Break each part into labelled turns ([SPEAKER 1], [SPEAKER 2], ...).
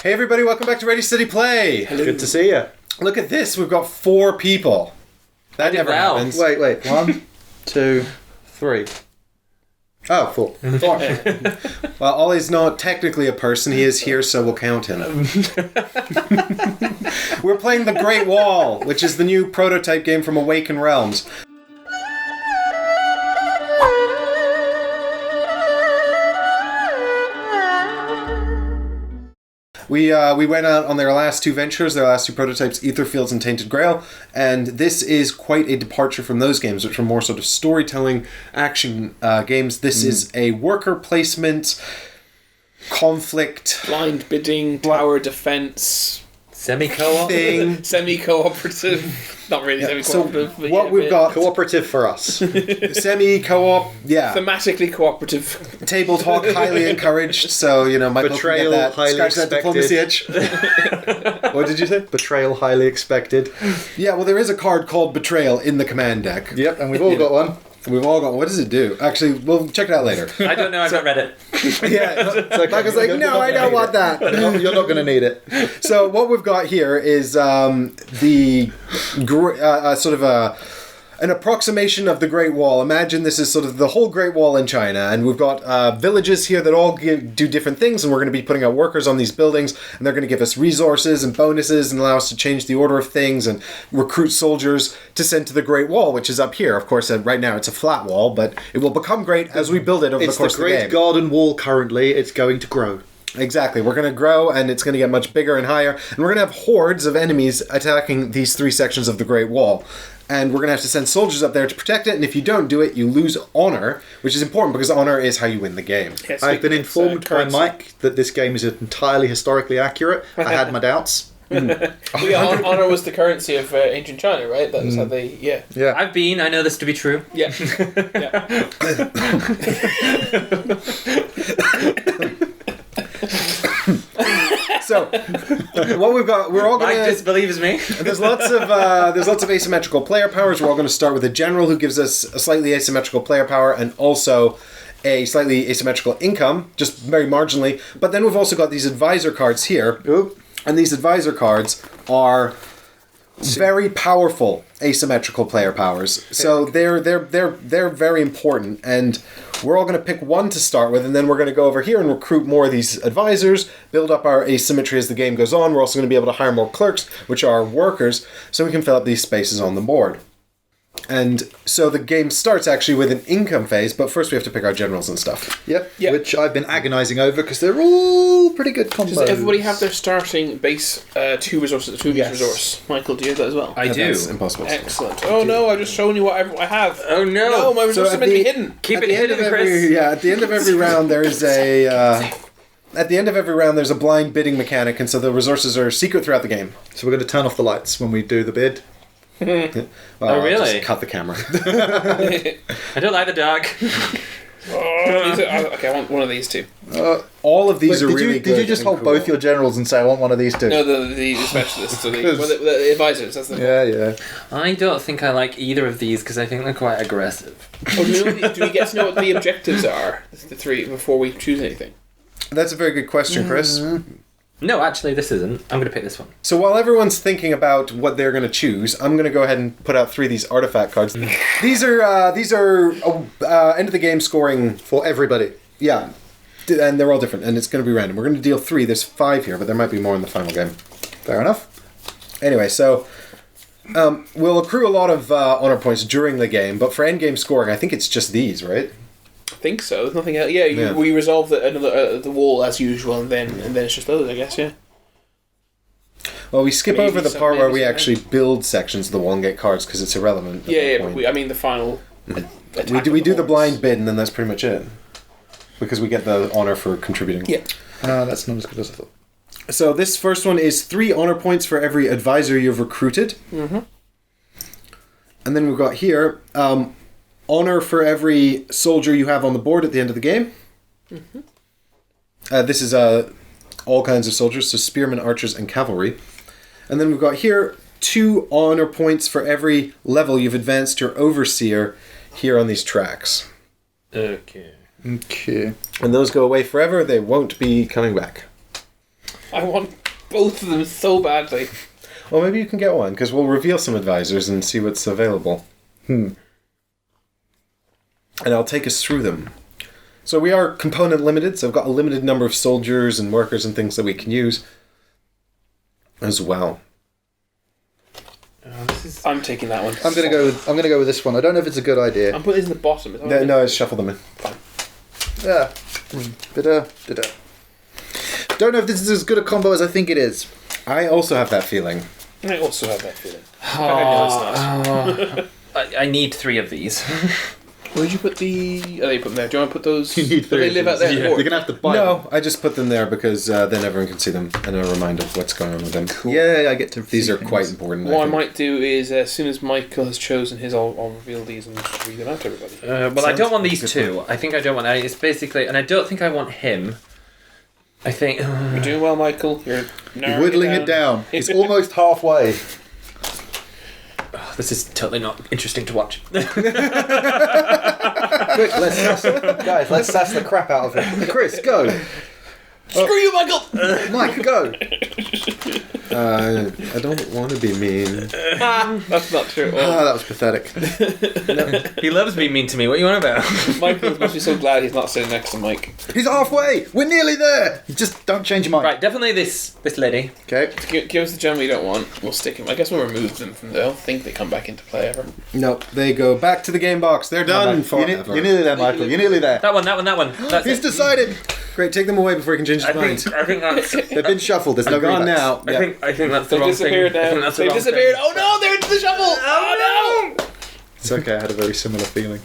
[SPEAKER 1] Hey everybody, welcome back to Ready Steady Play.
[SPEAKER 2] Hello.
[SPEAKER 3] Good to see you.
[SPEAKER 1] Look at this, we've got 4 people. That never happens.
[SPEAKER 3] Wait. 1, 2, 3. Oh, 4.
[SPEAKER 1] 4. Well, Ollie's not technically a person, he is here, so we'll count him. We're playing The Great Wall, which is the new prototype game from Awaken Realms. We went out on their last 2 ventures, their last 2 prototypes, Aetherfields and Tainted Grail, and this is quite a departure from those games, which are more sort of storytelling action games. This is a worker placement, conflict,
[SPEAKER 2] Blind bidding, tower defense,
[SPEAKER 4] Semi-co-op?
[SPEAKER 1] thing.
[SPEAKER 2] semi-cooperative. Not really semi-cooperative.
[SPEAKER 1] So
[SPEAKER 2] but
[SPEAKER 1] what
[SPEAKER 2] yeah,
[SPEAKER 1] we've got,
[SPEAKER 3] Cooperative for us.
[SPEAKER 1] semi-co-op, yeah.
[SPEAKER 2] thematically cooperative.
[SPEAKER 1] Table talk, highly encouraged, so, Michael
[SPEAKER 3] Betrayal,
[SPEAKER 1] can get that,
[SPEAKER 3] highly
[SPEAKER 1] scratch that diplomacy
[SPEAKER 3] expected.
[SPEAKER 1] itch. What did you say?
[SPEAKER 3] Betrayal, highly expected.
[SPEAKER 1] Yeah, well, there is a card called Betrayal in the command deck.
[SPEAKER 3] Yep, and we've all got one.
[SPEAKER 1] We've all got. What does it do? Actually, we'll check it out later.
[SPEAKER 4] I don't know, I've not read it.
[SPEAKER 1] Yeah,
[SPEAKER 3] Okay.
[SPEAKER 1] Michael's like, no, I don't want that.
[SPEAKER 3] You're not going to need it.
[SPEAKER 1] So what we've got here is an approximation of the Great Wall. Imagine this is sort of the whole Great Wall in China, and we've got villages here that all do different things, and we're going to be putting out workers on these buildings, and they're going to give us resources and bonuses and allow us to change the order of things and recruit soldiers to send to the Great Wall, which is up here. Of course, right now it's a flat wall, but it will become great as we build it over the
[SPEAKER 3] It's
[SPEAKER 1] course
[SPEAKER 3] the
[SPEAKER 1] of the game.
[SPEAKER 3] Great Garden Wall currently. It's going to grow.
[SPEAKER 1] Exactly. We're going to grow, and it's going to get much bigger and higher, and we're going to have hordes of enemies attacking these 3 sections of the Great Wall. And we're going to have to send soldiers up there to protect it, and if you don't do it, you lose honor, which is important because honor is how you win the game.
[SPEAKER 2] Yes,
[SPEAKER 3] I've been informed by
[SPEAKER 2] currency.
[SPEAKER 3] Mike that this game is entirely historically accurate. I had my doubts.
[SPEAKER 2] Honor was the currency of ancient China, right? That was how they, yeah.
[SPEAKER 3] Yeah.
[SPEAKER 4] I know this to be true.
[SPEAKER 2] Yeah. Yeah.
[SPEAKER 1] So, what we've got, we're all going
[SPEAKER 4] Mike
[SPEAKER 1] to...
[SPEAKER 4] disbelieves me.
[SPEAKER 1] There's lots of asymmetrical player powers. We're all going to start with a general who gives us a slightly asymmetrical player power and also a slightly asymmetrical income, just very marginally. But then we've also got these advisor cards here.
[SPEAKER 3] Oop.
[SPEAKER 1] And these advisor cards are very powerful asymmetrical player powers. So they're very important, and we're all going to pick one to start with, and then we're going to go over here and recruit more of these advisors, build up our asymmetry as the game goes on. We're also going to be able to hire more clerks, which are workers, so we can fill up these spaces on the board. And so the game starts actually with an income phase, but first we have to pick our generals and stuff.
[SPEAKER 3] Yep.
[SPEAKER 2] Yep.
[SPEAKER 3] Which I've been agonising over because they're all pretty good combos.
[SPEAKER 2] Does everybody have their starting base 2 resources, 2
[SPEAKER 3] Yes.
[SPEAKER 2] resource? Michael, do you have that as well?
[SPEAKER 4] I do.
[SPEAKER 1] That's impossible.
[SPEAKER 2] Excellent. Oh no, I've just shown you what I have.
[SPEAKER 4] Oh no.
[SPEAKER 2] No, my resources
[SPEAKER 1] at
[SPEAKER 2] are meant to be
[SPEAKER 1] the-
[SPEAKER 2] hidden.
[SPEAKER 4] Keep
[SPEAKER 1] At
[SPEAKER 4] it
[SPEAKER 1] the end
[SPEAKER 4] hidden,
[SPEAKER 1] of
[SPEAKER 4] Chris.
[SPEAKER 1] at the end of every round there is a... at the end of every round there's a blind bidding mechanic, and so the resources are secret throughout the game.
[SPEAKER 3] So we're going to turn off the lights when we do the bid.
[SPEAKER 1] Well,
[SPEAKER 4] Oh, really?
[SPEAKER 1] I'll just cut the camera.
[SPEAKER 4] I don't like the dark.
[SPEAKER 2] Okay, I want one of these 2.
[SPEAKER 1] All of these
[SPEAKER 3] Wait,
[SPEAKER 1] are really good.
[SPEAKER 3] Did you just
[SPEAKER 1] and
[SPEAKER 3] hold
[SPEAKER 1] cool.
[SPEAKER 3] both your generals and say, I want one of these 2?
[SPEAKER 2] No, the specialists, so the advisors. That's the
[SPEAKER 3] Yeah.
[SPEAKER 4] I don't think I like either of these because I think they're quite aggressive.
[SPEAKER 2] Oh, do we get to know what the objectives are? The 3 before we choose anything.
[SPEAKER 1] That's a very good question, Chris.
[SPEAKER 4] No, actually, this isn't. I'm going to pick this one.
[SPEAKER 1] So while everyone's thinking about what they're going to choose, I'm going to go ahead and put out 3 of these artifact cards. These are end of the game scoring.
[SPEAKER 3] For everybody.
[SPEAKER 1] Yeah, and they're all different, and it's going to be random. We're going to deal 3. There's 5 here, but there might be more in the final game.
[SPEAKER 3] Fair enough.
[SPEAKER 1] Anyway, so we'll accrue a lot of honor points during the game, but for end game scoring, I think it's just these, right?
[SPEAKER 2] I think so. There's nothing else. Yeah, we resolve the wall as usual, and then it's just those, I guess. Yeah.
[SPEAKER 1] Well, we skip
[SPEAKER 2] Maybe
[SPEAKER 1] over the
[SPEAKER 2] some-
[SPEAKER 1] part where
[SPEAKER 2] maybe
[SPEAKER 1] we
[SPEAKER 2] some-
[SPEAKER 1] actually build sections of the wall and get cards because it's irrelevant. at that
[SPEAKER 2] Yeah,
[SPEAKER 1] point.
[SPEAKER 2] but I mean the final.
[SPEAKER 1] We do the blind bid, and then that's pretty much it. Because we get the honor for contributing.
[SPEAKER 2] Yeah.
[SPEAKER 3] That's not as good as I thought.
[SPEAKER 1] So this first one is 3 honor points for every advisor you've recruited. Mm-hmm. And then we've got here, honor for every soldier you have on the board at the end of the game. Mm-hmm. This is all kinds of soldiers, so spearmen, archers, and cavalry. And then we've got here 2 honor points for every level you've advanced your overseer here on these tracks.
[SPEAKER 4] Okay.
[SPEAKER 3] Okay.
[SPEAKER 1] And those go away forever. They won't be coming back.
[SPEAKER 2] I want both of them so badly.
[SPEAKER 1] Well, maybe you can get one, because we'll reveal some advisors and see what's available. And I'll take us through them. So we are component limited, so I've got a limited number of soldiers and workers and things that we can use as well.
[SPEAKER 2] I'm taking that one.
[SPEAKER 3] I'm gonna go with this one. I don't know if it's a good idea.
[SPEAKER 2] I'm putting this in the bottom.
[SPEAKER 1] No, I shuffle them in.
[SPEAKER 3] Yeah. Da-da. Don't know if this is as good a combo as I think it is.
[SPEAKER 1] I also have that feeling.
[SPEAKER 2] I also have that feeling. I know it's not.
[SPEAKER 4] I need 3 of these.
[SPEAKER 2] Where'd you put the... Oh, you put them there. Do you want to put those...
[SPEAKER 3] You need 3
[SPEAKER 2] they
[SPEAKER 3] of
[SPEAKER 2] live out
[SPEAKER 3] these.
[SPEAKER 2] there?
[SPEAKER 3] Yeah. You're gonna have to buy them.
[SPEAKER 1] No, I just put them there because then everyone can see them and a reminder of what's going on with them.
[SPEAKER 3] Cool. Yeah, I get to.
[SPEAKER 1] These
[SPEAKER 3] see
[SPEAKER 1] are
[SPEAKER 3] things.
[SPEAKER 1] quite important.
[SPEAKER 2] What I might do is, as soon as Michael has chosen his, I'll reveal these and just read them out to everybody.
[SPEAKER 4] Well, I don't want these 2. I think I don't want... It's basically... And I don't think I want him. I think...
[SPEAKER 2] You're doing well, Michael. You're
[SPEAKER 3] whittling it down. It's almost halfway.
[SPEAKER 4] Oh, this is totally not interesting to watch.
[SPEAKER 3] Quick, let's sass the crap out of it. Chris, go.
[SPEAKER 2] Screw you, Michael!
[SPEAKER 3] Mike, go.
[SPEAKER 1] I don't want to be mean.
[SPEAKER 2] That's not true.
[SPEAKER 3] Ah, that was pathetic.
[SPEAKER 4] He loves being mean to me. What are you on about?
[SPEAKER 2] Michael must be so glad he's not sitting next to Mike.
[SPEAKER 3] He's halfway. We're nearly there. Just don't change your mind.
[SPEAKER 4] Right, definitely this lady.
[SPEAKER 3] Okay.
[SPEAKER 2] Give us the gem we don't want. We'll stick him. I guess we'll remove them from there. I don't think they come back into play ever.
[SPEAKER 1] No, they go back to the game box. They're done forever.
[SPEAKER 3] You're nearly there, Michael. You're nearly there.
[SPEAKER 4] That one. That's
[SPEAKER 3] He's
[SPEAKER 4] it.
[SPEAKER 3] decided.
[SPEAKER 1] Great, take them away before he can change his mind.
[SPEAKER 4] I think that's...
[SPEAKER 3] They've been shuffled. There's no
[SPEAKER 1] They're gone
[SPEAKER 3] rebacks.
[SPEAKER 1] now.
[SPEAKER 4] I think that's the
[SPEAKER 2] They've
[SPEAKER 4] wrong
[SPEAKER 2] disappeared
[SPEAKER 4] thing. I think
[SPEAKER 2] now.
[SPEAKER 4] that's the
[SPEAKER 2] They've
[SPEAKER 4] wrong
[SPEAKER 2] disappeared.
[SPEAKER 4] thing.
[SPEAKER 2] Oh no, they're into the shovel! Oh no!
[SPEAKER 3] It's okay. I had a very similar feeling.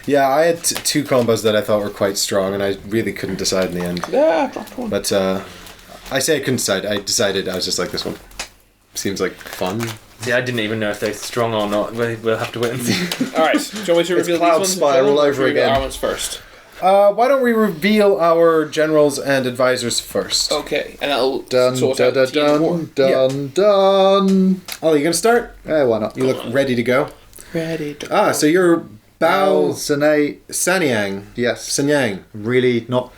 [SPEAKER 1] Yeah, I had 2 combos that I thought were quite strong, and I really couldn't decide in the end.
[SPEAKER 2] Ah, dropped one.
[SPEAKER 1] But I say I couldn't decide. I decided I was just like, this one seems like fun.
[SPEAKER 4] See, I didn't even know if they're strong or not. We'll have to wait and see.
[SPEAKER 2] Alright, do you want me to reveal
[SPEAKER 3] Cloud
[SPEAKER 2] these ones?
[SPEAKER 3] Spire all over
[SPEAKER 2] Or
[SPEAKER 3] again.
[SPEAKER 2] our ones first.
[SPEAKER 1] Why don't we reveal our generals and advisors first?
[SPEAKER 2] Okay, and that'll
[SPEAKER 3] Dun
[SPEAKER 2] sort
[SPEAKER 3] dun
[SPEAKER 2] out
[SPEAKER 3] dun
[SPEAKER 2] the team of war.
[SPEAKER 3] dun dun.
[SPEAKER 1] Ollie, you gonna start?
[SPEAKER 3] Why not?
[SPEAKER 1] You look ready to go.
[SPEAKER 2] Ready to
[SPEAKER 1] So you're Bao
[SPEAKER 3] Sane.
[SPEAKER 1] Sanyang.
[SPEAKER 3] Yes.
[SPEAKER 1] Sanyang.
[SPEAKER 3] Really not.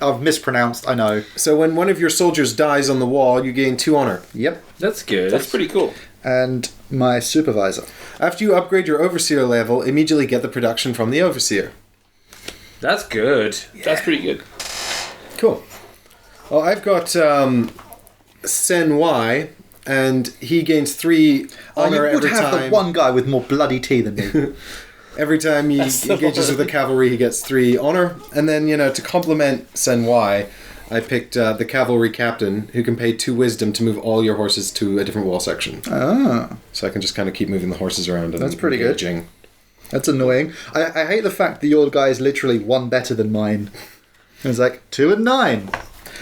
[SPEAKER 3] I've mispronounced. I know.
[SPEAKER 1] So when one of your soldiers dies on the wall, you gain 2 honor.
[SPEAKER 3] Yep.
[SPEAKER 4] That's good.
[SPEAKER 2] That's pretty cool.
[SPEAKER 3] And my supervisor.
[SPEAKER 1] After you upgrade your overseer level, immediately get the production from the overseer.
[SPEAKER 4] That's good.
[SPEAKER 2] That's pretty good.
[SPEAKER 1] Cool. Well, I've got Sen Y, and he gains 3 honor
[SPEAKER 3] you would
[SPEAKER 1] every
[SPEAKER 3] have
[SPEAKER 1] time.
[SPEAKER 3] the one guy with more bloody tea than me.
[SPEAKER 1] Every time he
[SPEAKER 2] That's the
[SPEAKER 1] engages
[SPEAKER 2] one.
[SPEAKER 1] with the cavalry, he gets 3 honor. And then, to complement Sen Y, I picked the cavalry captain, who can pay 2 wisdom to move all your horses to a different wall section.
[SPEAKER 3] Ah,
[SPEAKER 1] So I can just kind of keep moving the horses around. And
[SPEAKER 3] That's pretty good.
[SPEAKER 1] engaging.
[SPEAKER 3] that's annoying. I hate the fact that your guy is literally 1 better than mine. It's like 2 and 9.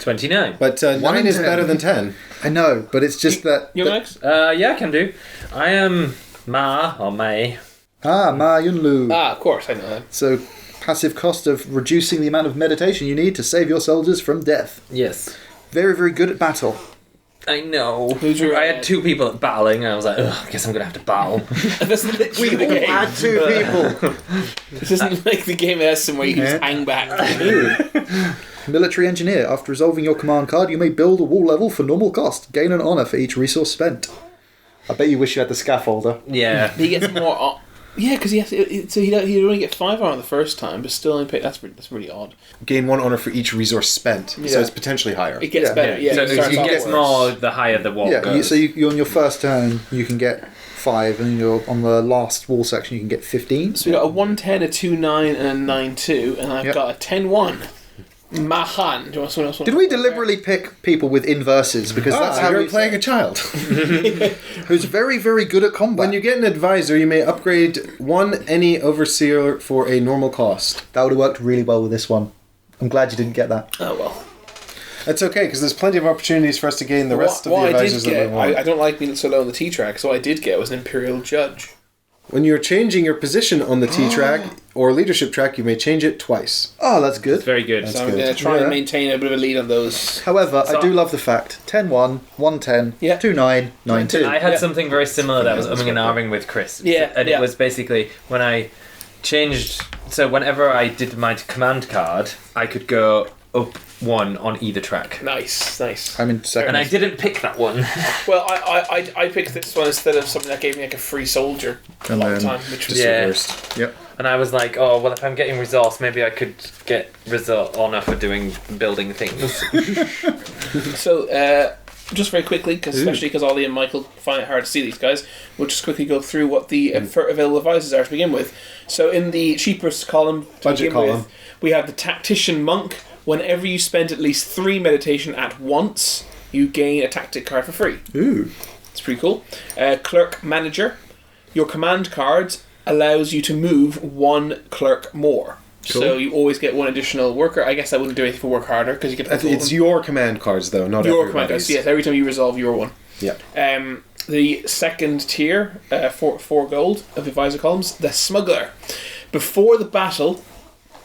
[SPEAKER 4] 29.
[SPEAKER 1] But 9
[SPEAKER 3] and
[SPEAKER 1] is
[SPEAKER 3] 10.
[SPEAKER 1] better than 10.
[SPEAKER 3] I know, but it's just that.
[SPEAKER 2] You're next?
[SPEAKER 4] Yeah, I can do. I am Ma or May.
[SPEAKER 3] Ma Yunlu.
[SPEAKER 2] Of course, I know that.
[SPEAKER 3] So, passive cost of reducing the amount of meditation you need to save your soldiers from death.
[SPEAKER 4] Yes.
[SPEAKER 3] Very, very good at battle.
[SPEAKER 4] I know.
[SPEAKER 2] Who's your-
[SPEAKER 4] I had 2 people battling, and I was like, ugh, I guess I'm gonna have to battle.
[SPEAKER 2] That's literally the game.
[SPEAKER 3] Add 2 people.
[SPEAKER 2] This isn't like the game of Essen where you can just hang back.
[SPEAKER 3] Military engineer. After resolving your command card, you may build a wall level for normal cost. Gain an honor for each resource spent. I bet you wish you had the scaffolder.
[SPEAKER 4] Yeah.
[SPEAKER 2] He gets more. Yeah, because so he'd only get 5 honor the first time, but still only pay. That's really odd.
[SPEAKER 1] Gain 1 honor for each resource spent. So
[SPEAKER 3] Yeah.
[SPEAKER 1] it's potentially higher.
[SPEAKER 2] It gets
[SPEAKER 3] Yeah.
[SPEAKER 2] better. Yeah,
[SPEAKER 4] So
[SPEAKER 2] it starts
[SPEAKER 4] you
[SPEAKER 2] off
[SPEAKER 4] get
[SPEAKER 2] worse.
[SPEAKER 4] more the higher the wall
[SPEAKER 3] Yeah,
[SPEAKER 4] goes.
[SPEAKER 3] you on your first turn, you can get 5, and you're on the last wall section, you can get 15.
[SPEAKER 2] So we got a 110, a 2-9, and a 9-2, and I've
[SPEAKER 3] Yep.
[SPEAKER 2] got a 10-1. Mahan. Do you want someone else?
[SPEAKER 3] Did we deliberately pick people with inverses? Because that's how
[SPEAKER 1] you're
[SPEAKER 3] we
[SPEAKER 1] playing a child.
[SPEAKER 3] who's very, very good at combat.
[SPEAKER 1] When you get an advisor, you may upgrade 1 any overseer for a normal cost.
[SPEAKER 3] That would have worked really well with this one. I'm glad you didn't get that.
[SPEAKER 2] Oh well.
[SPEAKER 1] That's okay, because there's plenty of opportunities for us to gain the rest of the
[SPEAKER 2] What I
[SPEAKER 1] advisors
[SPEAKER 2] did
[SPEAKER 1] that we
[SPEAKER 2] get,
[SPEAKER 1] want.
[SPEAKER 2] I don't like being so low on the T track, so what I did get was an Imperial Judge.
[SPEAKER 1] When you're changing your position on the T track or leadership track, you may change it twice.
[SPEAKER 3] Oh, that's good.
[SPEAKER 4] It's very good.
[SPEAKER 1] That's
[SPEAKER 2] So I'm
[SPEAKER 1] good.
[SPEAKER 2] going to try
[SPEAKER 3] Yeah.
[SPEAKER 2] and maintain a bit of a lead on those.
[SPEAKER 3] However,
[SPEAKER 4] So-
[SPEAKER 3] I do love the fact 10-1, 110,
[SPEAKER 2] Yeah.
[SPEAKER 3] 2-9, 9-2.
[SPEAKER 4] I had
[SPEAKER 2] Yeah.
[SPEAKER 4] something very similar that was umming and ahhing with Chris.
[SPEAKER 2] Yeah,
[SPEAKER 4] And
[SPEAKER 2] yeah.
[SPEAKER 4] it was basically when I changed. So whenever I did my command card, I could go up one on either track.
[SPEAKER 2] Nice.
[SPEAKER 3] I'm in second.
[SPEAKER 4] And I didn't pick that one.
[SPEAKER 2] Well, I picked this one instead of something that gave me like a free soldier a long time, which was
[SPEAKER 4] Yeah.
[SPEAKER 1] First.
[SPEAKER 3] Yep.
[SPEAKER 4] And I was like, oh, well, if I'm getting resource, maybe I could get resource honor for building things.
[SPEAKER 2] So, just very quickly, especially because Ollie and Michael find it hard to see these guys, we'll just quickly go through what the available advisors are to begin with. So, in the cheapest column,
[SPEAKER 1] Budget column,
[SPEAKER 2] we have the Tactician Monk. Whenever you spend at least 3 meditation at once, you gain a tactic card for free.
[SPEAKER 3] Ooh.
[SPEAKER 2] It's pretty cool. Clerk Manager. Your command cards allows you to move 1 clerk more.
[SPEAKER 3] Cool.
[SPEAKER 2] So you always get 1 additional worker. I guess that wouldn't do anything for work harder because you get
[SPEAKER 1] It's your command cards though, not
[SPEAKER 2] your
[SPEAKER 1] everybody's.
[SPEAKER 2] command cards. Yes, every time you resolve your one.
[SPEAKER 1] Yeah.
[SPEAKER 2] The second tier, 4 gold of advisor columns, the Smuggler. Before the battle,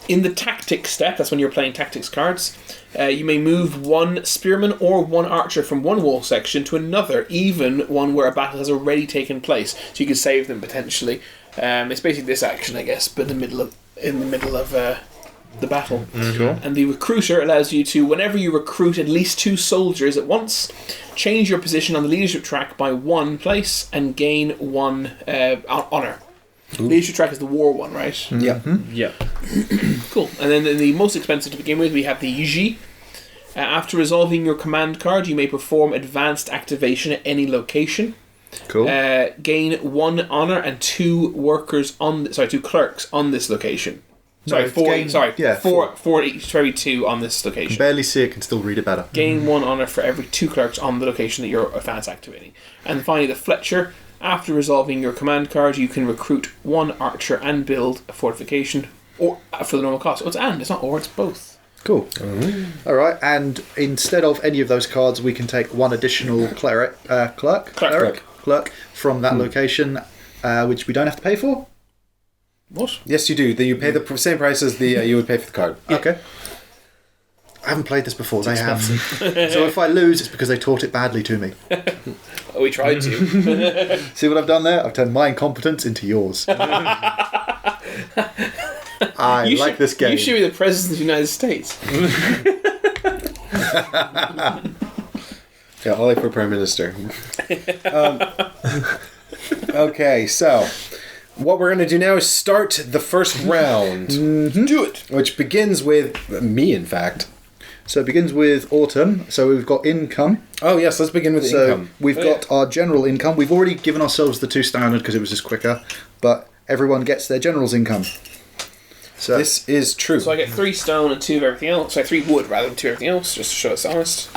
[SPEAKER 2] in the tactics step, that's when you're playing tactics cards, you may move 1 spearman or 1 archer from one wall section to another, even one where a battle has already taken place. So you can save them potentially. It's basically this action, I guess, but in the middle of the battle.
[SPEAKER 3] Cool.
[SPEAKER 2] And the Recruiter allows you to, whenever you recruit at least 2 soldiers at once, change your position on the leadership track by 1 place and gain 1 honor. Leadership track is the war one, right?
[SPEAKER 1] Yeah.
[SPEAKER 4] Yeah.
[SPEAKER 2] Cool. And then the most expensive to begin with, we have the Yiji. After resolving your command card, you may perform advanced activation at any location.
[SPEAKER 3] Cool.
[SPEAKER 2] Gain 1 honor and 2 2 clerks on this location. Sorry, 4
[SPEAKER 3] gain-
[SPEAKER 2] each. Sorry,
[SPEAKER 3] yeah,
[SPEAKER 2] 4 each for every 2 on this location.
[SPEAKER 3] Barely see it, can still read it better.
[SPEAKER 2] Gain 1 honor for every 2 clerks on the location that you're advanced activating. And finally, the Fletcher. After resolving your command card, you can recruit 1 archer and build a fortification, or for the normal cost. Oh, it's not or, it's both.
[SPEAKER 3] Cool. Alright, and instead of any of those cards, we can take 1 additional cleric from that location, which we don't have to pay for.
[SPEAKER 2] What?
[SPEAKER 1] Yes, you do. You pay the same price as the you would pay for the card.
[SPEAKER 3] Okay. I haven't played this before, they have. So if I lose, it's because they taught it badly to me.
[SPEAKER 2] Oh, we tried to.
[SPEAKER 3] See what I've done there? I've turned my incompetence into yours. I like this game.
[SPEAKER 2] You should be the President of the United States.
[SPEAKER 1] Yeah, Ollie for Prime Minister. Okay, so what we're going to do now is start the first round.
[SPEAKER 2] Do it.
[SPEAKER 1] Which begins with me, in fact.
[SPEAKER 3] So it begins with autumn. So we've got income.
[SPEAKER 1] Oh, yes, let's begin with income.
[SPEAKER 3] We've got our general income. We've already given ourselves the 2 standard because it was just quicker, but everyone gets their general's income. So
[SPEAKER 1] This is true.
[SPEAKER 2] So I get 3 stone and 2 of everything else. So 3 wood rather than 2 of everything else, just to show us honest.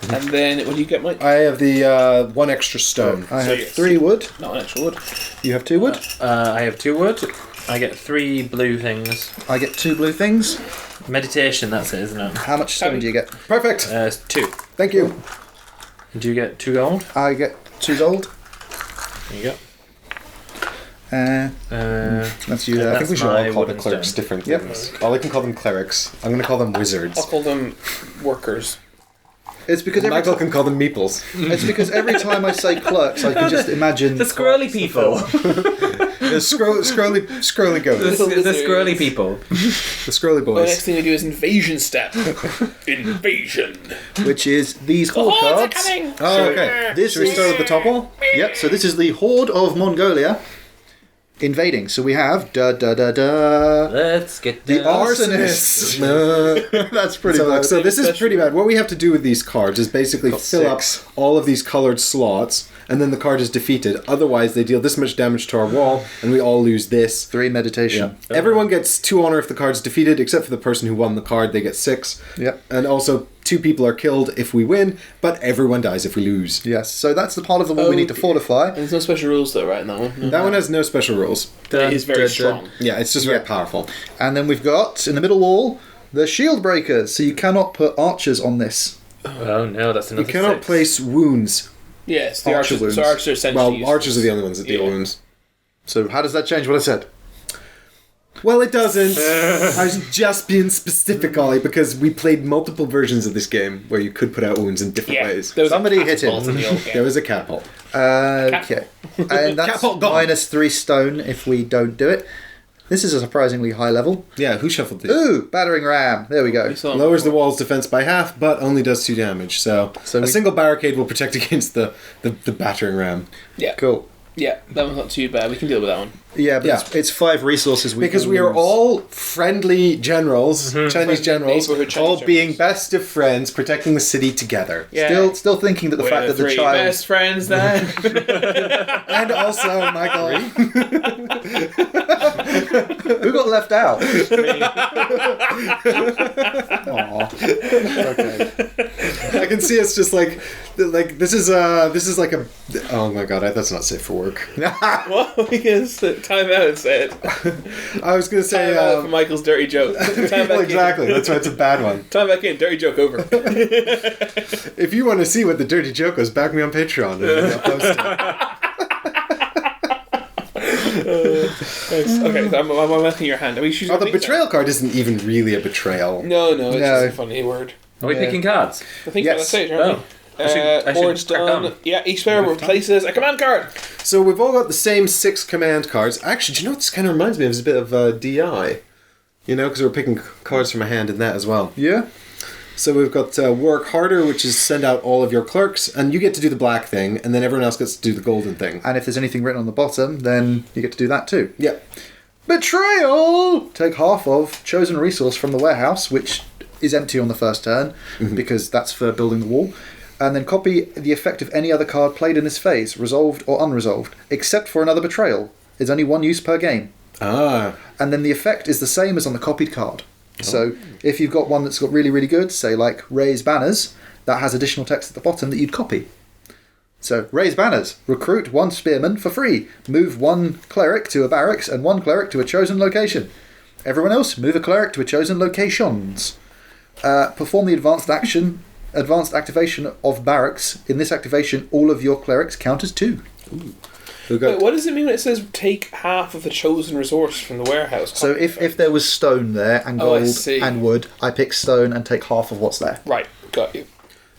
[SPEAKER 2] And then, what do you get, Mike?
[SPEAKER 1] I have the 1 extra stone.
[SPEAKER 3] I
[SPEAKER 2] So
[SPEAKER 3] have
[SPEAKER 2] yes.
[SPEAKER 3] 3 wood.
[SPEAKER 2] Not an extra wood.
[SPEAKER 3] You have 2 wood.
[SPEAKER 4] I have 2 wood. I get 3 blue things.
[SPEAKER 3] I get 2 blue things.
[SPEAKER 4] Meditation, that's it, isn't it?
[SPEAKER 3] How much stone do you get?
[SPEAKER 1] Perfect.
[SPEAKER 4] 2.
[SPEAKER 1] Thank you.
[SPEAKER 4] Do you get 2 gold?
[SPEAKER 3] I get 2 gold.
[SPEAKER 4] There you go.
[SPEAKER 3] That's you
[SPEAKER 1] I
[SPEAKER 3] there.
[SPEAKER 1] think we should
[SPEAKER 4] my
[SPEAKER 1] all call the
[SPEAKER 4] wooden
[SPEAKER 1] clerics
[SPEAKER 4] stone.
[SPEAKER 1] different
[SPEAKER 3] Yep.
[SPEAKER 1] things. Ollie can call them clerics. I'm going to call them wizards.
[SPEAKER 2] I'll call them workers.
[SPEAKER 3] It's because
[SPEAKER 1] Michael can call them meeples.
[SPEAKER 3] every time I say clerks, I can just imagine
[SPEAKER 4] The squirrely people.
[SPEAKER 1] The scrolly goats.
[SPEAKER 4] The squirrely people.
[SPEAKER 1] The scrolly
[SPEAKER 2] The
[SPEAKER 1] boys.
[SPEAKER 2] next thing we do is invasion step. Invasion.
[SPEAKER 3] which is these horde
[SPEAKER 2] Hordes are
[SPEAKER 3] cards.
[SPEAKER 2] coming.
[SPEAKER 1] Oh, okay.
[SPEAKER 3] This
[SPEAKER 1] Should we
[SPEAKER 3] is
[SPEAKER 1] start at the top wall?
[SPEAKER 3] Yep. So this is the horde of Mongolia invading. So we have
[SPEAKER 4] Let's get
[SPEAKER 3] the
[SPEAKER 4] down.
[SPEAKER 3] arsonists. That's pretty
[SPEAKER 1] So,
[SPEAKER 3] bad.
[SPEAKER 1] so this is pretty bad. What we have to do with these cards is basically fill up
[SPEAKER 3] 6.
[SPEAKER 1] all of these colored slots, and then the card is defeated. Otherwise, they deal this much damage to our wall, and we all lose this.
[SPEAKER 3] 3 meditation.
[SPEAKER 1] Everyone gets 2 honor if the card's defeated, except for the person who won the card. They get 6.
[SPEAKER 3] Yep.
[SPEAKER 1] And also, 2 people are killed if we win, but everyone dies if we lose.
[SPEAKER 3] Yes. So that's the part of the wall we need to fortify.
[SPEAKER 2] And there's no special rules though, right, in that one? No.
[SPEAKER 1] That one has no special rules.
[SPEAKER 2] It is very strong.
[SPEAKER 1] Yeah, it's just very powerful.
[SPEAKER 3] And then we've got in the middle wall the shield breakers. So you cannot put archers on this.
[SPEAKER 4] Oh no, that's
[SPEAKER 1] You
[SPEAKER 4] another
[SPEAKER 1] cannot
[SPEAKER 4] 6.
[SPEAKER 1] place wounds.
[SPEAKER 2] Yes, the
[SPEAKER 3] Archer
[SPEAKER 2] archers.
[SPEAKER 3] wounds.
[SPEAKER 2] So archers are essentially
[SPEAKER 1] Well, archers are the only ones that deal
[SPEAKER 2] Yeah.
[SPEAKER 1] wounds.
[SPEAKER 3] So how does that change what I said?
[SPEAKER 1] Well, it doesn't. I was just being specific, Ollie, because we played multiple versions of this game where you could put out wounds in different ways.
[SPEAKER 2] There was
[SPEAKER 3] Somebody
[SPEAKER 2] a
[SPEAKER 3] hit him.
[SPEAKER 2] catapult in the old game.
[SPEAKER 1] There was a catapult.
[SPEAKER 3] Okay. And that's
[SPEAKER 1] Catapult gone.
[SPEAKER 3] minus 3 stone if we don't do it. This is a surprisingly high level.
[SPEAKER 1] Yeah, who shuffled these?
[SPEAKER 3] Ooh, battering ram. There we go.
[SPEAKER 2] We saw him
[SPEAKER 1] Lowers the
[SPEAKER 2] before.
[SPEAKER 1] wall's defense by half, but only does 2 damage. So a single barricade will protect against the battering ram.
[SPEAKER 2] Yeah.
[SPEAKER 3] Cool.
[SPEAKER 2] Yeah, that one's not too bad. We can deal with that one.
[SPEAKER 3] Yeah, but
[SPEAKER 1] Yeah.
[SPEAKER 3] It's 5 resources
[SPEAKER 1] Because we are
[SPEAKER 3] lose.
[SPEAKER 1] all friendly generals, Chinese generals,
[SPEAKER 2] Neighborhood Chinese
[SPEAKER 1] all being
[SPEAKER 2] generals.
[SPEAKER 1] best of friends, protecting the city together.
[SPEAKER 2] Yeah.
[SPEAKER 3] Still thinking that the
[SPEAKER 2] We're
[SPEAKER 3] fact that the
[SPEAKER 2] three
[SPEAKER 3] child...
[SPEAKER 2] best friends then.
[SPEAKER 1] And also, Michael,
[SPEAKER 3] Who got left out? Aw. Okay.
[SPEAKER 1] I can see it's just like this is like a. Oh my god, that's not safe for work.
[SPEAKER 2] What? Because time out instead.
[SPEAKER 1] I was gonna say
[SPEAKER 2] Time out for Michael's dirty joke. Time back
[SPEAKER 1] exactly. That's why it's a bad one.
[SPEAKER 2] In. Time back in. Dirty joke over.
[SPEAKER 1] If you want to see what the dirty joke was, back me on Patreon. And I'll post it.
[SPEAKER 2] Okay, so I'm looking your hand. Are we choosing
[SPEAKER 1] Oh, the
[SPEAKER 2] things
[SPEAKER 1] betrayal card isn't even really a betrayal.
[SPEAKER 2] now? No, it's
[SPEAKER 3] No.
[SPEAKER 2] just a funny word.
[SPEAKER 4] Are we
[SPEAKER 3] Yeah.
[SPEAKER 4] picking cards?
[SPEAKER 2] I think
[SPEAKER 1] Yes.
[SPEAKER 2] that's it, aren't
[SPEAKER 4] Oh.
[SPEAKER 2] we?
[SPEAKER 4] I should
[SPEAKER 2] Board's
[SPEAKER 4] crack
[SPEAKER 2] done.
[SPEAKER 4] on.
[SPEAKER 2] Yeah, each player replaces a command card.
[SPEAKER 1] So we've all got the same 6 command cards. Actually, do you know what this kind of reminds me of? It's a bit of DI. You know, because we're picking cards from a hand in that as well.
[SPEAKER 3] Yeah?
[SPEAKER 1] So we've got Work Harder, which is send out all of your clerks, and you get to do the black thing, and then everyone else gets to do the golden thing.
[SPEAKER 3] And if there's anything written on the bottom, then you get to do that too.
[SPEAKER 1] Yeah.
[SPEAKER 3] Betrayal! Take half of chosen resource from the warehouse, which is empty on the first turn, because that's for building the wall. And then copy the effect of any other card played in this phase, resolved or unresolved, except for another betrayal. It's only 1 use per game.
[SPEAKER 1] Ah.
[SPEAKER 3] And then the effect is the same as on the copied card. So if you've got one that's got really, really good, say like raise banners, that has additional text at the bottom that you'd copy. So raise banners, recruit 1 spearman for free, move 1 cleric to a barracks and 1 cleric to a chosen location. Everyone else, move a cleric to a chosen locations. Perform the advanced activation of barracks. In this activation, all of your clerics count as 2.
[SPEAKER 1] We've got
[SPEAKER 2] Wait, what does it mean when it says take half of the chosen resource from the warehouse?
[SPEAKER 3] So if there was stone there and
[SPEAKER 2] Oh, I
[SPEAKER 3] gold
[SPEAKER 2] see.
[SPEAKER 3] and wood, I pick stone and take half of what's there.
[SPEAKER 2] Right, got you.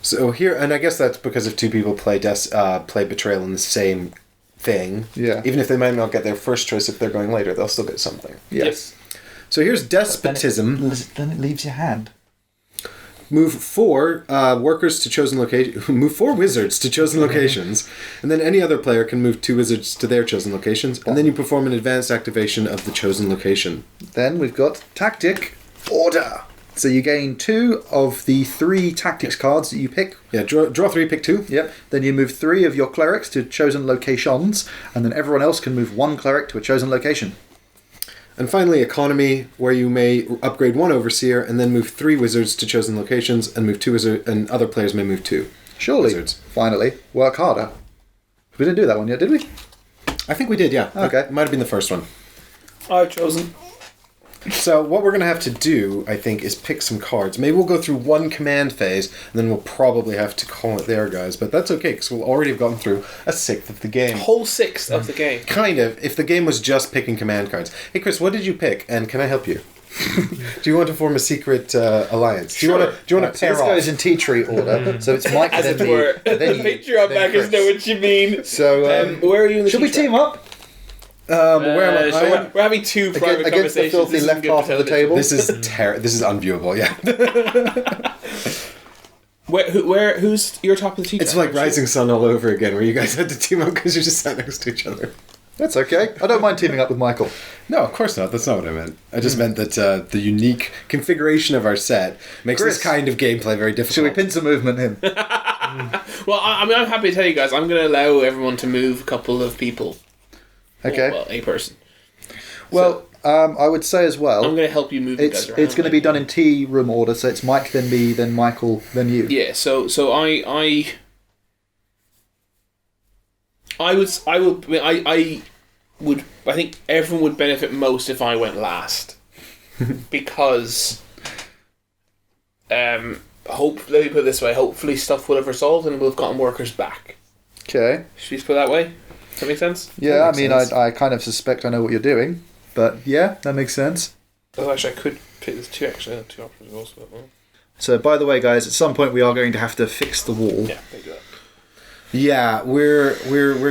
[SPEAKER 1] So here, and I guess that's because if 2 people play play betrayal in the same thing.
[SPEAKER 3] Yeah.
[SPEAKER 1] Even if they might not get their first choice, if they're going later, they'll still get something.
[SPEAKER 3] Yes.
[SPEAKER 1] So here's despotism.
[SPEAKER 3] Then it leaves your hand.
[SPEAKER 1] Move 4 workers to chosen location. Move 4 wizards to chosen locations, and then any other player can move 2 wizards to their chosen locations, and then you perform an advanced activation of the chosen location.
[SPEAKER 3] Then we've got tactic order. So you gain 2 of the 3 tactics cards that you pick.
[SPEAKER 1] Yeah, draw 3, pick 2.
[SPEAKER 3] Yep. Then you move 3 of your clerics to chosen locations, and then everyone else can move 1 cleric to a chosen location.
[SPEAKER 1] And finally, economy, where you may upgrade 1 overseer and then move 3 wizards to chosen locations, and move 2 wizards, and other players may move 2
[SPEAKER 3] Surely,
[SPEAKER 1] wizards.
[SPEAKER 3] finally, work harder. We didn't do that one yet, did we?
[SPEAKER 1] I think we did, yeah.
[SPEAKER 3] Okay.
[SPEAKER 1] It might have been the first one.
[SPEAKER 2] I've chosen.
[SPEAKER 1] So what we're going to have to do, I think, is pick some cards. Maybe we'll go through 1 command phase, and then we'll probably have to call it there, guys. But that's okay, because we'll already have gone through a 1/6 of the game.
[SPEAKER 2] Whole 6th of the game.
[SPEAKER 1] Kind of, if the game was just picking command cards. Hey, Chris, what did you pick, and can I help you? Do you want to form a secret alliance? Do you want to
[SPEAKER 3] So
[SPEAKER 1] pair
[SPEAKER 3] this
[SPEAKER 1] off?
[SPEAKER 3] goes in T-tree order. So it's Mike,
[SPEAKER 2] As
[SPEAKER 3] then
[SPEAKER 2] it
[SPEAKER 3] me,
[SPEAKER 2] were.
[SPEAKER 3] then
[SPEAKER 2] The
[SPEAKER 3] you,
[SPEAKER 2] Patreon
[SPEAKER 3] then
[SPEAKER 2] backers
[SPEAKER 3] Chris.
[SPEAKER 2] know what you mean.
[SPEAKER 3] So
[SPEAKER 2] Where are you in the
[SPEAKER 3] should we team up
[SPEAKER 1] Where am I?
[SPEAKER 2] So we're having 2 private
[SPEAKER 3] against the
[SPEAKER 2] conversations.
[SPEAKER 3] filthy
[SPEAKER 2] This isn't
[SPEAKER 3] left
[SPEAKER 2] good
[SPEAKER 3] half
[SPEAKER 2] for
[SPEAKER 3] of the
[SPEAKER 2] television.
[SPEAKER 3] table?
[SPEAKER 1] This is This is unviewable. Yeah,
[SPEAKER 2] Who's your top of the team?
[SPEAKER 1] it's like Rising Sun all over again, where you guys had to team up because you just sat next to each other.
[SPEAKER 3] That's okay. I don't mind teaming up with Michael.
[SPEAKER 1] No, of course not. That's not what I meant. I just meant that the unique configuration of our set makes
[SPEAKER 3] Chris,
[SPEAKER 1] this kind of gameplay very difficult.
[SPEAKER 3] Should we pin some movement in?
[SPEAKER 2] Well, I mean, I'm happy to tell you guys, I'm going to allow everyone to move a couple of people.
[SPEAKER 3] Okay.
[SPEAKER 2] Well, a person.
[SPEAKER 3] Well, I would say as
[SPEAKER 2] I'm
[SPEAKER 3] well,
[SPEAKER 2] going to help you move you
[SPEAKER 3] it's
[SPEAKER 2] guys around.
[SPEAKER 3] it's going to be done in tea room order. So it's Mike, then me, then Michael, then you.
[SPEAKER 2] Yeah, so I think everyone would benefit most if I went last. Because let me put it this way, hopefully stuff will have resolved and we'll have gotten workers back.
[SPEAKER 3] Okay.
[SPEAKER 2] Should we just put it that way? Does that make sense?
[SPEAKER 3] Yeah,
[SPEAKER 1] That
[SPEAKER 3] I
[SPEAKER 1] makes
[SPEAKER 3] mean,
[SPEAKER 1] sense.
[SPEAKER 3] I kind of suspect I know what you're doing, but yeah, that makes sense.
[SPEAKER 2] Oh, actually, I could pick there's two options also.
[SPEAKER 3] So, by the way, guys, at some point we are going to have to fix the wall.
[SPEAKER 2] Yeah, maybe that.
[SPEAKER 1] Yeah, we're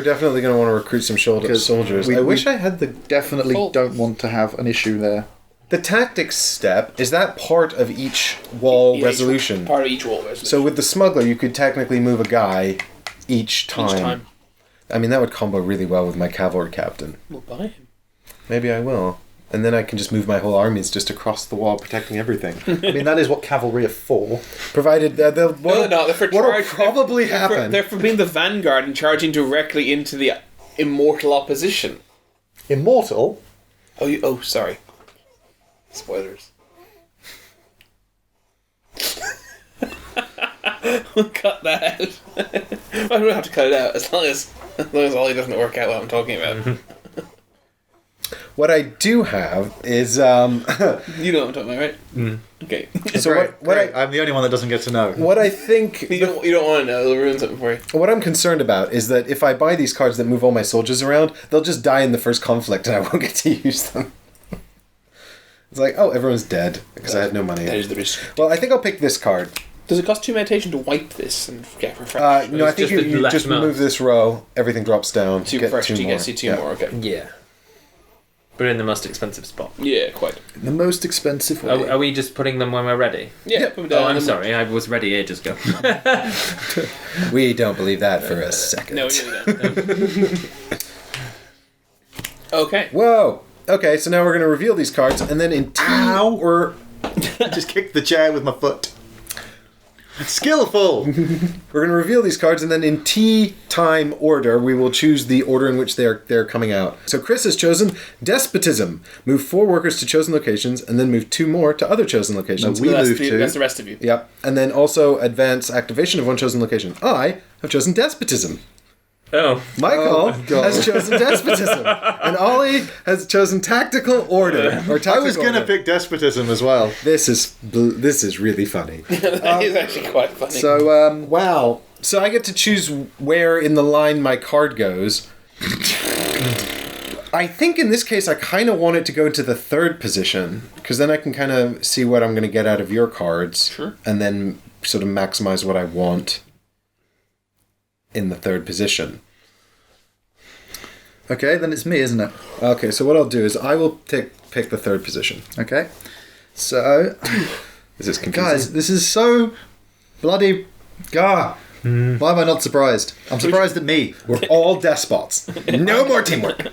[SPEAKER 1] definitely going to want to recruit some soldiers. I wish I had the
[SPEAKER 3] Definitely don't want to have an issue there.
[SPEAKER 1] the tactics step. Is that part of each wall resolution?
[SPEAKER 2] Part of each wall resolution.
[SPEAKER 1] So with the smuggler, you could technically move a guy each time. I mean, that would combo really well with my cavalry captain.
[SPEAKER 2] We'll buy him.
[SPEAKER 1] Maybe I will. And then I can just move my whole armies just across the wall, protecting everything.
[SPEAKER 3] I mean, that is what cavalry are for.
[SPEAKER 1] Provided they'll
[SPEAKER 2] No, they're for
[SPEAKER 1] what'll probably happen.
[SPEAKER 2] They're for being the vanguard and charging directly into the immortal opposition.
[SPEAKER 3] Immortal?
[SPEAKER 2] Oh, sorry. Spoilers. We'll cut that out. I don't have to cut it out as long as Ollie doesn't work out what I'm talking about.
[SPEAKER 1] What I do have is
[SPEAKER 2] You know what I'm talking about, right? Okay.
[SPEAKER 1] so
[SPEAKER 3] I'm the only one that doesn't get to know.
[SPEAKER 1] what I think
[SPEAKER 2] You don't want to know. It'll ruin something for you.
[SPEAKER 1] what I'm concerned about is that if I buy these cards that move all my soldiers around, they'll just die in the first conflict and I won't get to use them. It's like, oh, everyone's dead because I had no money.
[SPEAKER 2] That is the risk.
[SPEAKER 1] Well, I think I'll pick this card.
[SPEAKER 2] Does it cost 2 meditation to wipe this and get refresh?
[SPEAKER 1] No, I think
[SPEAKER 4] just
[SPEAKER 1] you
[SPEAKER 4] less
[SPEAKER 1] just
[SPEAKER 4] amount.
[SPEAKER 1] move this row, everything drops down.
[SPEAKER 2] Two
[SPEAKER 1] get
[SPEAKER 2] refresh,
[SPEAKER 1] two
[SPEAKER 2] you
[SPEAKER 1] more.
[SPEAKER 2] get two
[SPEAKER 1] Yeah.
[SPEAKER 2] more, okay.
[SPEAKER 4] Yeah. But in the most expensive spot.
[SPEAKER 2] Yeah, quite.
[SPEAKER 3] The most expensive way.
[SPEAKER 4] Are we just putting them when we're ready?
[SPEAKER 2] Yeah, put them down.
[SPEAKER 4] Oh, I'm sorry. I was ready ages ago.
[SPEAKER 1] We don't believe that for a second.
[SPEAKER 2] No, we don't. Okay.
[SPEAKER 1] Whoa! Okay, so now we're going to reveal these cards, and then in
[SPEAKER 3] Ow! I just kicked the chair with my foot. Skillful!
[SPEAKER 1] we're going to reveal these cards, and then in tea time order, we will choose the order in which they're coming out. So Chris has chosen Despotism. Move 4 workers to chosen locations, and then move 2 more to other chosen locations.
[SPEAKER 3] We
[SPEAKER 2] that's
[SPEAKER 3] move to.
[SPEAKER 2] That's the rest of you.
[SPEAKER 1] Yep. And then also advance activation of one chosen location. I have chosen Despotism.
[SPEAKER 4] Oh.
[SPEAKER 1] Michael
[SPEAKER 3] Oh my God.
[SPEAKER 1] has chosen Despotism. And Ollie has chosen Tactical Order. Or tactical
[SPEAKER 3] I was going to
[SPEAKER 1] order.
[SPEAKER 3] pick Despotism as well.
[SPEAKER 1] This is really funny.
[SPEAKER 2] That is actually quite funny.
[SPEAKER 3] So,
[SPEAKER 1] Wow. So I get to choose where in the line my card goes. I think in this case I kind of want it to go into the 3rd position, because then I can kind of see what I'm going to get out of your cards.
[SPEAKER 2] Sure.
[SPEAKER 1] And then sort of maximize what I want in the 3rd position.
[SPEAKER 3] okay, then it's me, isn't it?
[SPEAKER 1] Okay, so what I'll do is I will pick the 3rd position.
[SPEAKER 3] Okay. So,
[SPEAKER 1] Is this confusing?
[SPEAKER 3] guys, this is so bloody... Gah! Why am I not surprised? I'm surprised at me.
[SPEAKER 1] We're all despots. No more teamwork.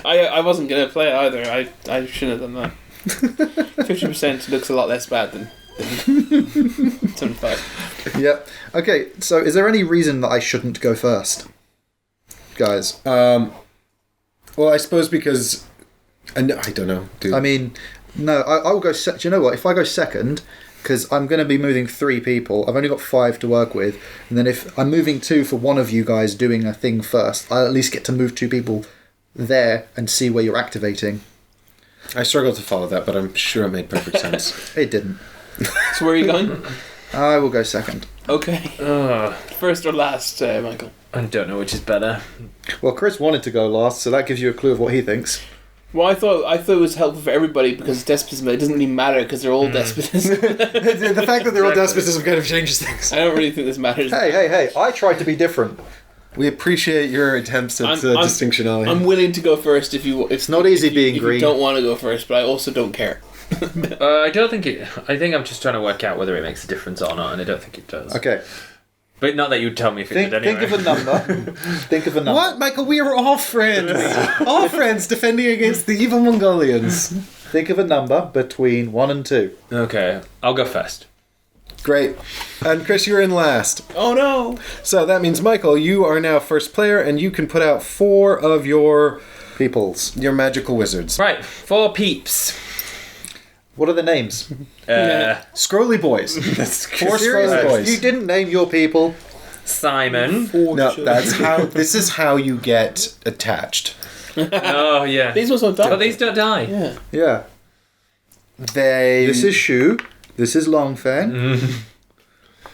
[SPEAKER 2] I wasn't going to play it either. I shouldn't have done that. 50% looks a lot less bad than 75.
[SPEAKER 3] Yep. Okay, so is there any reason that I shouldn't go first? Guys.
[SPEAKER 1] Well, I suppose because... I don't know, dude.
[SPEAKER 3] I mean, no, I will go... Do you know what? If I go second, because I'm going to be moving 3 people, I've only got 5 to work with, and then if I'm moving 2 for one of you guys doing a thing first, I'll at least get to move 2 people there and see where you're activating.
[SPEAKER 1] I struggle to follow that, but I'm sure it made perfect sense.
[SPEAKER 3] It didn't.
[SPEAKER 2] So where are you going?
[SPEAKER 3] I will go second.
[SPEAKER 2] Okay. First or last, Michael?
[SPEAKER 4] I don't know which is better.
[SPEAKER 3] Well, Chris wanted to go last, so that gives you a clue of what he thinks.
[SPEAKER 2] Well, I thought it was helpful for everybody because despotism. It doesn't really matter because they're all despotism.
[SPEAKER 1] The fact that they're all despotism kind of changes things.
[SPEAKER 2] I don't really think this matters.
[SPEAKER 3] Hey, I tried to be different.
[SPEAKER 1] We appreciate your attempts at distinction, Ollie.
[SPEAKER 2] I'm willing to go first if you. If,
[SPEAKER 3] It's not easy being
[SPEAKER 2] if
[SPEAKER 3] green.
[SPEAKER 2] you don't want to go first, but I also don't care.
[SPEAKER 4] I don't think it... I think I'm just trying to work out whether it makes a difference or not, and I don't think it does.
[SPEAKER 3] Okay.
[SPEAKER 4] But not that you'd tell me if it
[SPEAKER 3] Think,
[SPEAKER 4] did anyway.
[SPEAKER 3] think of a number. Think of a number.
[SPEAKER 1] What, Michael? We are all friends. All friends defending against the evil Mongolians.
[SPEAKER 3] Think of a number between 1 and 2.
[SPEAKER 4] Okay, I'll go first.
[SPEAKER 1] Great. And Chris, you're in last.
[SPEAKER 2] Oh no!
[SPEAKER 1] So that means, Michael, you are now first player, and you can put out 4 of your
[SPEAKER 3] Peoples.
[SPEAKER 1] magical wizards.
[SPEAKER 4] Right, 4 peeps.
[SPEAKER 3] What are the names?
[SPEAKER 1] Scrolly boys. 4 Scrolly
[SPEAKER 3] Seriously?
[SPEAKER 1] boys.
[SPEAKER 3] You didn't name your people.
[SPEAKER 4] Simon.
[SPEAKER 1] No, that's how. This is how you get attached.
[SPEAKER 4] Oh, yeah.
[SPEAKER 2] These ones don't die.
[SPEAKER 4] Oh, these don't die.
[SPEAKER 2] Yeah.
[SPEAKER 3] Yeah.
[SPEAKER 1] They.
[SPEAKER 3] This is Shu. This is Longfang.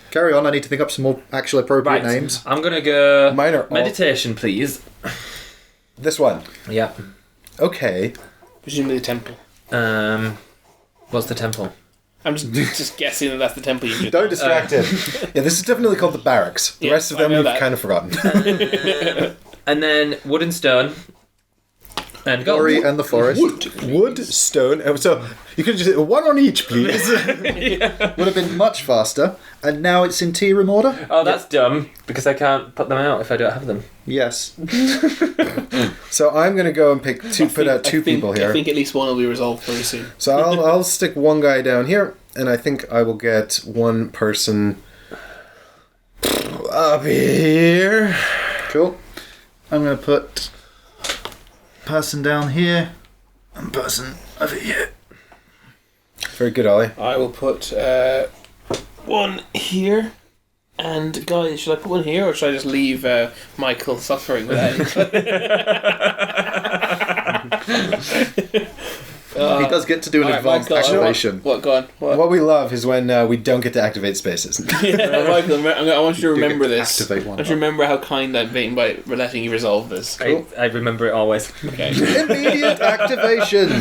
[SPEAKER 3] Carry on, I need to think up some more actual appropriate
[SPEAKER 4] Right,
[SPEAKER 3] names.
[SPEAKER 4] I'm going to go...
[SPEAKER 1] Mine are all-
[SPEAKER 4] meditation, please.
[SPEAKER 1] This one.
[SPEAKER 4] Yeah.
[SPEAKER 1] Okay.
[SPEAKER 2] Presumably the temple.
[SPEAKER 4] What's the temple?
[SPEAKER 2] I'm just guessing that that's the temple you did.
[SPEAKER 1] Don't distract him. Yeah, this is definitely called the barracks. The
[SPEAKER 2] Yeah,
[SPEAKER 1] rest of
[SPEAKER 2] I
[SPEAKER 1] them
[SPEAKER 2] know
[SPEAKER 1] we've
[SPEAKER 2] that.
[SPEAKER 1] kind of forgotten.
[SPEAKER 4] And then wood and stone. And gold.
[SPEAKER 3] Glory and the forest.
[SPEAKER 1] Wood, stone. So you could just one on each, please.
[SPEAKER 3] Would have been much faster, and now it's in tea room order?
[SPEAKER 4] Oh, that's dumb, because I can't put them out if I don't have them.
[SPEAKER 3] Yes.
[SPEAKER 1] So I'm going to go and put out two people
[SPEAKER 2] I
[SPEAKER 1] here.
[SPEAKER 2] think at least one will be resolved very soon.
[SPEAKER 1] So I'll stick one guy down here, and I think I will get one person up here.
[SPEAKER 3] Cool. I'm going to put person down here and person over here.
[SPEAKER 1] Very good, Ollie.
[SPEAKER 2] I will put one here. And guys, should I put one here, or should I just leave Michael suffering without it?
[SPEAKER 3] He does get to do an
[SPEAKER 2] Alright,
[SPEAKER 3] advanced
[SPEAKER 2] Michael,
[SPEAKER 3] activation.
[SPEAKER 2] What? Go on. What?
[SPEAKER 1] What we love is when we don't get to activate spaces.
[SPEAKER 2] Michael, I want you to remember
[SPEAKER 3] get to
[SPEAKER 2] this.
[SPEAKER 3] activate
[SPEAKER 2] I
[SPEAKER 3] one.
[SPEAKER 2] want you to remember how kind I've been by letting you resolve this.
[SPEAKER 4] I remember it always.
[SPEAKER 2] Okay.
[SPEAKER 3] Immediate activation!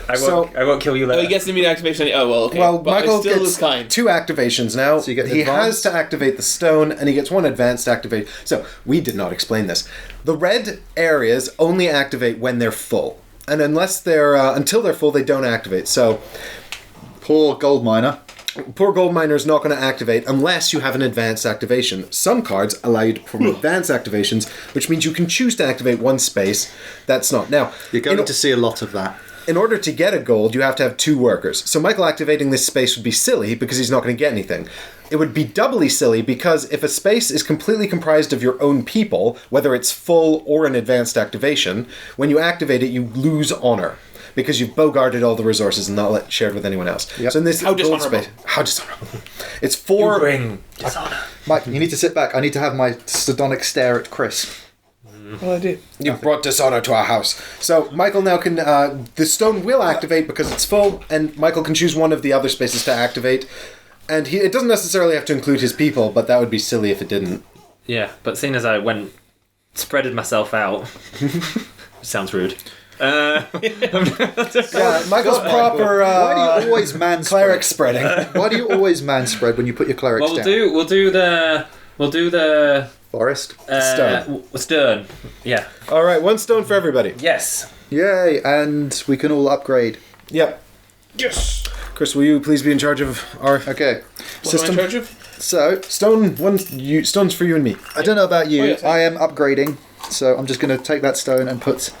[SPEAKER 4] I won't kill you
[SPEAKER 2] Oh,
[SPEAKER 4] later.
[SPEAKER 2] he gets immediate activation. Oh, well, okay.
[SPEAKER 1] Well,
[SPEAKER 2] but I
[SPEAKER 1] Michael
[SPEAKER 2] still was
[SPEAKER 1] gets
[SPEAKER 2] kind.
[SPEAKER 1] 2 activations now.
[SPEAKER 3] So you get
[SPEAKER 1] he has
[SPEAKER 3] advanced.
[SPEAKER 1] to activate the stone, and he gets 1 advanced activate. So we did not explain this. The red areas only activate when they're full, and unless they're until they're full, they don't activate. So
[SPEAKER 3] Poor gold miner.
[SPEAKER 1] poor gold miner is not going to activate unless you have an advanced activation. Some cards allow you to perform advanced activations, which means you can choose to activate one space. That's not now.
[SPEAKER 3] You're going to see a lot of that.
[SPEAKER 1] In order to get a gold, you have to have 2 workers. So Michael activating this space would be silly because he's not going to get anything. It would be doubly silly because if a space is completely comprised of your own people, whether it's full or an advanced activation, when you activate it, you lose honor because you've bogarted all the resources and not shared with anyone else.
[SPEAKER 3] Yep.
[SPEAKER 1] So in this
[SPEAKER 2] How
[SPEAKER 1] gold
[SPEAKER 2] dishonorable.
[SPEAKER 1] space, how dishonorable. It's 4.
[SPEAKER 4] Bring dishonor.
[SPEAKER 3] Mike, you need to sit back. I need to have my sardonic stare at Chris.
[SPEAKER 2] Well, I did.
[SPEAKER 1] You brought dishonor to our house. So Michael now can. The stone will activate because it's full, and Michael can choose one of the other spaces to activate. And it doesn't necessarily have to include his people, but that would be silly if it didn't.
[SPEAKER 4] Yeah, but seeing as I spreaded myself out, sounds rude.
[SPEAKER 1] Yeah, Michael's proper
[SPEAKER 3] Why do you always man
[SPEAKER 1] cleric
[SPEAKER 3] spread?
[SPEAKER 1] spreading.
[SPEAKER 3] Why do you always man spread when you put your clerics
[SPEAKER 4] Well,
[SPEAKER 3] down?
[SPEAKER 4] we'll do the
[SPEAKER 3] Forest.
[SPEAKER 1] Stone.
[SPEAKER 4] stone. Yeah.
[SPEAKER 1] All right, 1 stone for everybody.
[SPEAKER 4] Yes.
[SPEAKER 3] Yay, and we can all upgrade.
[SPEAKER 1] Yep.
[SPEAKER 2] Yes.
[SPEAKER 1] Chris, will you please be in charge of our
[SPEAKER 3] Okay,
[SPEAKER 2] What am I
[SPEAKER 1] system?
[SPEAKER 2] in charge of?
[SPEAKER 3] so
[SPEAKER 1] Stones for you and me.
[SPEAKER 3] I don't know about you.
[SPEAKER 2] Oh, yes.
[SPEAKER 3] I am upgrading, so I'm just going to take that stone and put.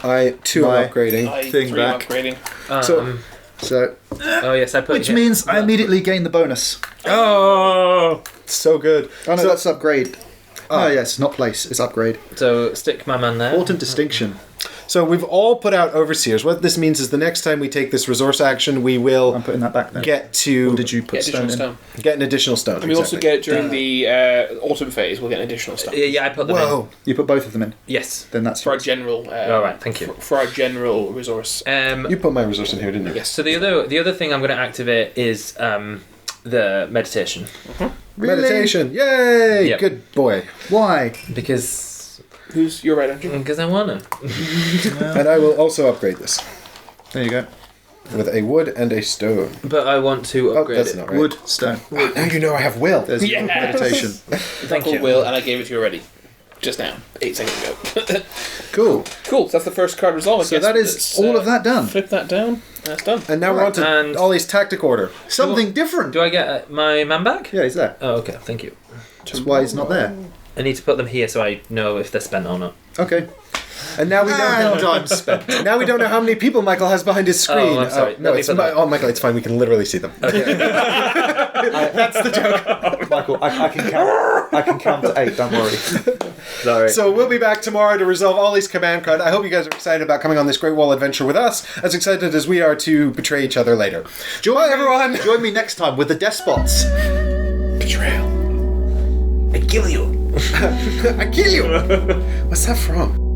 [SPEAKER 1] 2
[SPEAKER 3] My-
[SPEAKER 1] are upgrading.
[SPEAKER 2] I
[SPEAKER 3] Thing
[SPEAKER 2] 3
[SPEAKER 3] back.
[SPEAKER 2] upgrading.
[SPEAKER 3] So,
[SPEAKER 4] Oh yes, I put.
[SPEAKER 3] which means I immediately gain the bonus.
[SPEAKER 1] Oh, so good.
[SPEAKER 3] Oh no,
[SPEAKER 1] So-
[SPEAKER 3] that's upgrade. Oh yes, not place. It's upgrade.
[SPEAKER 4] So stick my man there.
[SPEAKER 3] Important distinction.
[SPEAKER 1] So we've all put out overseers. What this means is the next time we take this resource action, we
[SPEAKER 3] I'm
[SPEAKER 1] will
[SPEAKER 3] putting that back then.
[SPEAKER 1] get to
[SPEAKER 3] Or did you put
[SPEAKER 2] Get
[SPEAKER 3] stone
[SPEAKER 2] additional
[SPEAKER 3] in?
[SPEAKER 2] stone.
[SPEAKER 1] get an additional stone.
[SPEAKER 2] And we also
[SPEAKER 1] exactly.
[SPEAKER 2] get during the autumn phase, we'll get an additional stone.
[SPEAKER 4] Yeah, I put them in.
[SPEAKER 1] Whoa.
[SPEAKER 3] You put both of them in.
[SPEAKER 4] Yes.
[SPEAKER 3] Then that's
[SPEAKER 2] For our
[SPEAKER 3] yours.
[SPEAKER 2] general.
[SPEAKER 4] All right, thank you.
[SPEAKER 2] For our general resource.
[SPEAKER 1] You put my resource in here, didn't you?
[SPEAKER 2] Yes.
[SPEAKER 4] So the other thing I'm going to activate is the meditation
[SPEAKER 3] Really?
[SPEAKER 1] Meditation. Yay!
[SPEAKER 4] Yep.
[SPEAKER 1] Good boy.
[SPEAKER 3] Why?
[SPEAKER 4] because
[SPEAKER 2] You're right, aren't you?
[SPEAKER 4] I want to.
[SPEAKER 1] And I will also upgrade this
[SPEAKER 3] There you go.
[SPEAKER 1] with a wood and a stone.
[SPEAKER 4] But I want to
[SPEAKER 1] Oh,
[SPEAKER 4] upgrade
[SPEAKER 1] that's
[SPEAKER 4] it.
[SPEAKER 1] not right.
[SPEAKER 3] Wood, stone.
[SPEAKER 1] Now you know I have will.
[SPEAKER 3] There's your
[SPEAKER 2] Yes.
[SPEAKER 3] meditation.
[SPEAKER 4] Thank
[SPEAKER 2] Called
[SPEAKER 4] you.
[SPEAKER 2] Will, and I gave it to you already. Just now. 8 seconds ago.
[SPEAKER 3] Cool.
[SPEAKER 2] Cool, so that's the first card resolved. I
[SPEAKER 3] So
[SPEAKER 2] guess
[SPEAKER 3] that is
[SPEAKER 2] let's,
[SPEAKER 3] all of that done.
[SPEAKER 2] Flip that down. That's done.
[SPEAKER 1] And now we're on to
[SPEAKER 4] And-
[SPEAKER 1] Ollie's tactic order.
[SPEAKER 3] Something different.
[SPEAKER 4] Do I get my man back?
[SPEAKER 3] Yeah, he's there.
[SPEAKER 4] Oh, okay. Thank you.
[SPEAKER 3] That's why he's not there.
[SPEAKER 4] I need to put them here so I know if they're spent or not.
[SPEAKER 3] Okay.
[SPEAKER 1] And now we don't
[SPEAKER 3] And
[SPEAKER 1] know.
[SPEAKER 3] I'm spent.
[SPEAKER 1] Now we don't know how many people Michael has behind his screen.
[SPEAKER 4] Oh, I'm sorry.
[SPEAKER 1] no,
[SPEAKER 4] Let me
[SPEAKER 1] it's
[SPEAKER 4] put them-
[SPEAKER 1] oh, Michael, it's fine. We can literally see them.
[SPEAKER 3] That's the joke. Michael, I can count. I can count to 8. Don't worry.
[SPEAKER 4] Sorry.
[SPEAKER 1] So we'll be back tomorrow to resolve Ollie's command card. I hope you guys are excited about coming on this Great Wall adventure with us, as excited as we are to betray each other later. Bye, everyone.
[SPEAKER 3] Join me next time with the Despots.
[SPEAKER 1] Betrayal.
[SPEAKER 4] I kill you.
[SPEAKER 1] I kill you. What's that from?